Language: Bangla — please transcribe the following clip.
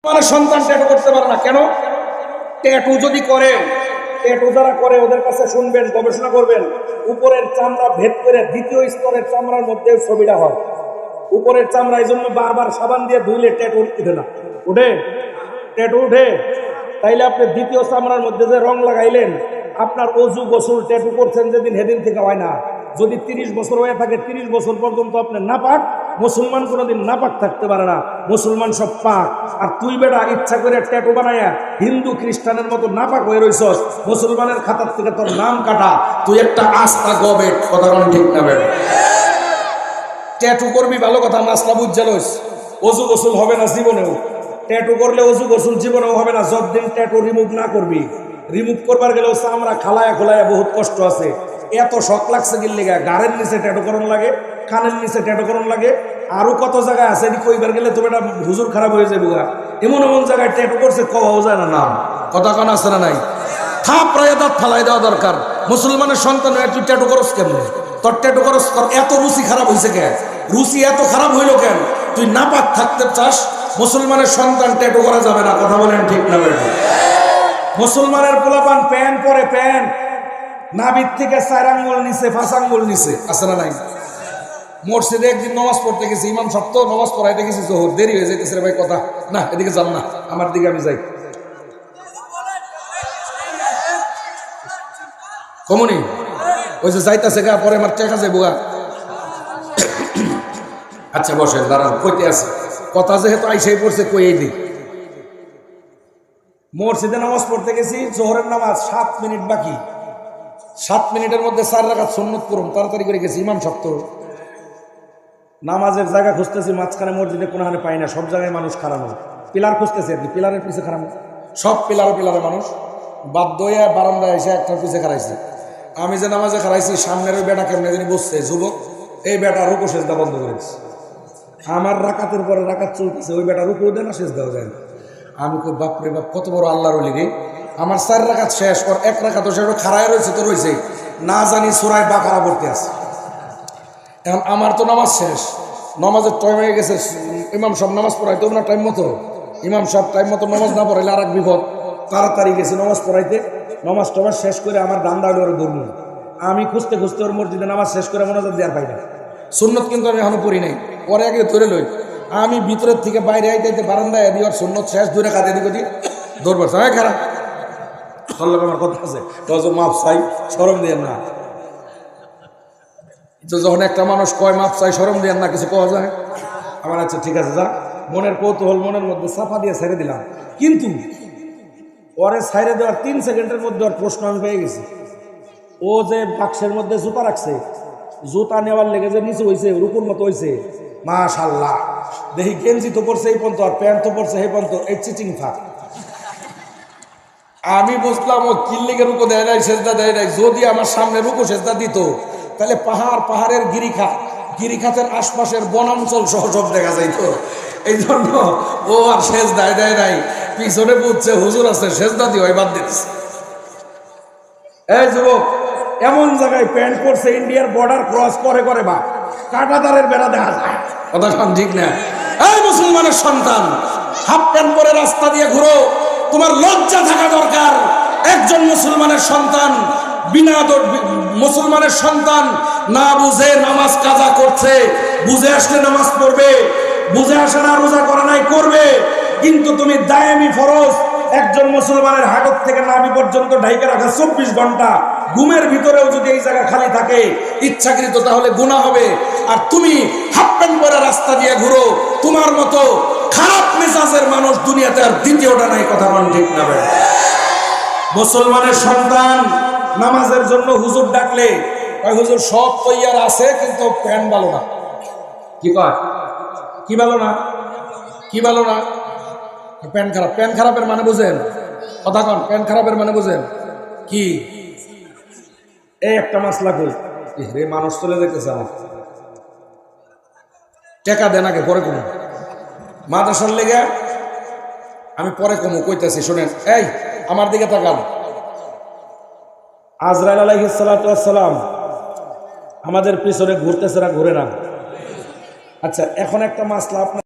মানে সন্তান ট্যাটু করতে পারে না কেন? ট্যাটু যদি করে, ট্যাটু যারা করে ওদের কাছে শুনবেন, গবেষণা করবেন, উপরের চামড়া ভেদ করে দ্বিতীয় স্তরের চামড়ার মধ্যে ছবিটা হয়। উপরের চামড়া এই জন্য বারবার সাবান দিয়ে ধুইলে ট্যাটু উঠে না। উঠে? ট্যাটু উঠে? তাইলে আপনি দ্বিতীয় চামড়ার মধ্যে যে রং লাগাইলেন, আপনার অজু গোসল ট্যাটু করছেন যেদিন সেদিন থেকে হয় না। যদি 30 বছর হয়ে থাকে, 30 বছর পর্যন্ত আপনি নাপাক। মুসলমান কোনোদিন নাপাক থাকতে পারে না, মুসলমান সব পাক। আর তুই বেটা ইচ্ছা করে ট্যাটু বানাইয়া হিন্দু খ্রিস্টানের মতো নাপাক হয়ে রইছস, মুসলমানের খাতার থেকে তোর নাম কাটা। তুই একটা আস্থা গবেট, কথা ঠিক না বেটা? ট্যাটু করবি ভালো কথা, মাসলা বুঝে লইস। অজু গোসল হবে না জীবনেও। ট্যাটু করলে অজু গোসল জীবনেও হবে না যতদিন ট্যাটু রিমুভ না করবি। রিমুভ করবার গেলেও চামড়া খালায়া খোলায়া বহুত কষ্ট আছে। এত শখ লাগছে গিল লেগে গাড়ের নিচে ট্যাটু করণ লাগে, কানের নিচে ট্যাটু করণ লাগে, আরো কত জায়গায় আছে। এটি কইবার গেলে তো এটা হুজুর খারাপ হয়ে যাবে। এমন এমন জায়গায় ট্যাটু করছে কওয়াও যায় না নাম। কথা কান আছে না নাই? থাপ রায় দাঁত ফালাই দেওয়া দরকার। মুসলমানের সন্তান তুই ট্যাটু করস কেমনে? তোর ট্যাটু করস এত রুচি খারাপ হয়েছে কেন? রুচি এত খারাপ হইলো কেন? তুই নাপাক থাকতে চাস? মুসলমানের সন্তান ট্যাটু করা যাবে না, কথা বলেন ঠিক না বেটা? মুসলমানের পোলাপান প্যান্ট পরে, প্যান্ট নাভির থেকে 4 আঙ্গুল নিচে 5 আঙ্গুল নিচে, আছে না নাই? মসজিদে একদিন নামাজ পড়তে গেছি, ইমাম সাহেব তো নামাজ পড়াইতে গেছি, জোহর দেরি হয়ে যাইতেছে রে ভাই, কথা না এদিকে যান না, আমার দিকে আমি যাই। কমনি ওই যে যাইতেছে গা, পরে আমার টেকা যাইব গা। আচ্ছা বসেন, দাঁড়ান, কইতে আছে কথা যেহেতু আইসাই পড়ছে কই এই দিক। মসজিদে নামাজ পড়তে গেছি, জোহরের নামাজ 7 মিনিট বাকি। 7 মিনিটের মধ্যে 4 রাকাত সুন্নত করুন, তাড়াতাড়ি করে গেছি। ইমাম সাহেব তো নামাজের জায়গা খুঁজতেছি, মাঝখানে মসজিদে কোনোখানে পাই না, সব জায়গায় মানুষ খারানো। পিলার খুঁজতেছি আর কি, পিলারের পিছে খারানো, সব পিলারে মানুষ। বাধ্য হয়ে বারান্দায় এসে একটার পিছে খারাইছে। আমি যে নামাজে খারাইছি, সামনের ওই বেটা কেমনে যিনি বসছে যুবক, এই বেটা রুকু সেজদা বন্ধ করেছে। আমার রাকাতের পরে রাকাত চলতেছে, ওই বেটা রুকু দেয় না, সেজদাও যায় না। আমি কই বাপরে বাপ, কত বড় আল্লাহর ওলি রে। আমার 4 রাকাত শেষ, ওর 1 রাকাত সে খাড়ায় রয়েছে, তো রয়েছে না জানি সূরা বাকারা পড়তে আছে। এখন আমার তো নামাজ শেষ, নামাজের টাইম হয়ে গেছে। ইমাম সাহেব নামাজ পড়াইতে না টাইম মতো, ইমাম সাহেব টাইম মতো নামাজ না পড়াইলে আর এক বিপদ। তাড়াতাড়ি গেছে নামাজ পড়াইতে, নামাজ টামাজ শেষ করে আমার দান্দা ওর ধরল। আমি খুঁজতে খুঁজতে ওর মসজিদে নামাজ শেষ করে মনোযোগ দেওয়ার পাই না। সুন্নত কিন্তু আমি এখনো পড়ি নাই, পরে আগে ধরে লই। আমি ভিতরের থেকে বাইরে আইতে বারান্দায় দিয়ে ওর সুন্নত শেষ, 2 রাকাত এদিকে দিয়ে দৌড় পড়ছে। হ্যাঁ খারাপ সল্লোক আমার কথা আছে, মাপ চাই, শরম দিয়ে না। তো যখন একটা মানুষ কয় মাপ চাই, শরম দিয়ে না, কিছু পাওয়া যায় আমার। আচ্ছা ঠিক আছে, যা মনের কৌতূহল মনের মধ্যে চাপা দিয়ে ছেড়ে দিলাম। কিন্তু পরে ছাইড়ে দেওয়ার 3 সেকেন্ডের মধ্যে ওর প্রশ্ন আমি পেয়ে গেছি। ও যে বাক্সের মধ্যে জুতা রাখছে, জুতা নেওয়ার লেগে যে নিচে হয়েছে, রুকুর মতো হয়েছে, মাশাআল্লাহ। দেখি গেঞ্জি তো পড়ছে এই পর্যন্ত, আর প্যান্ট তো পড়ছে এই পর্যন্ত, এই চিটিং ফাঁক। আমি বুঝলাম ও কিল্লিকে রুকু দেয় নাই, সেজদা দেয় নাই। যদি আমার সামনে রুকু সেজদা দিত, তাহলে পাহাড়ের গিরিখাতের আশপাশের বনাঞ্চল সহ সব দেখা যাইত। এই জন্য ও আর সেজদায় দেয় নাই, পিছনে বুঝছে হুজুর আছে, সেজদা দিয়ে বাদ দিচ্ছে। এই যুবক, এমন জায়গায় প্যান্ট পরছে, ইন্ডিয়ার বর্ডার ক্রস করে বা কাঁটাতারের বেড়া দেখা যায়, কথা ঠিক না? এই মুসলমানের সন্তান, হাফ প্যান্ট পরে রাস্তা দিয়ে ঘুরো, তোমার লজ্জা থাকা দরকার। একজন মুসলমানের সন্তান মুসলমানের সন্তান না বুঝে নামাজ কাজা করছে, বুঝে আসলে নামাজ পড়বে, বুঝে আসে না রোজা করে নাই করবে। কিন্তু তুমি দায়েমি ফরজ, একজন মুসলমানের হাড় থেকে নাভি পর্যন্ত ঢাইকে রাখা 24 ঘন্টা, ঘুমের ভিতরেও যদি এই জায়গা খালি থাকে ইচ্ছাকৃত, তাহলে গুনাহ হবে। আর তুমি হাফ প্যান্ট পরে রাস্তা দিয়ে ঘুরো, তোমার মতো খারাপ মেজাজের মানুষ দুনিয়াতে আর দ্বিতীয়টা নাই, কথা বলেন ঠিক না ভাই? মুসলমানের সন্তান নামাজের জন্য হুজুর ডাকলে হুজুর সব তৈয়ার আছে, কিন্তু প্যান্ট ভালো না। কি কয়? কি ভালো না? কি ভালো না? প্যান্ট খারাপ। প্যান্ট খারাপের মানে বুঝেন? কথা কন, প্যান্ট খারাপের মানে বুঝেন কি? এই একটা মাসলা কই রে, মানুষ চলে যেতেছে আমার, টাকা দেন আগে পরে কমু। মাদ্রাসার লেগে আমি পরে কমু, কইতেছি শোনেন। এই আমার দিকে তাকান। আজরাইল আলাইহিস সালাতু ওয়াস সালাম আমাদের পিছনে ঘুরতেছে না ঘুরে না? আচ্ছা, এখন একটা মাসলা আপনার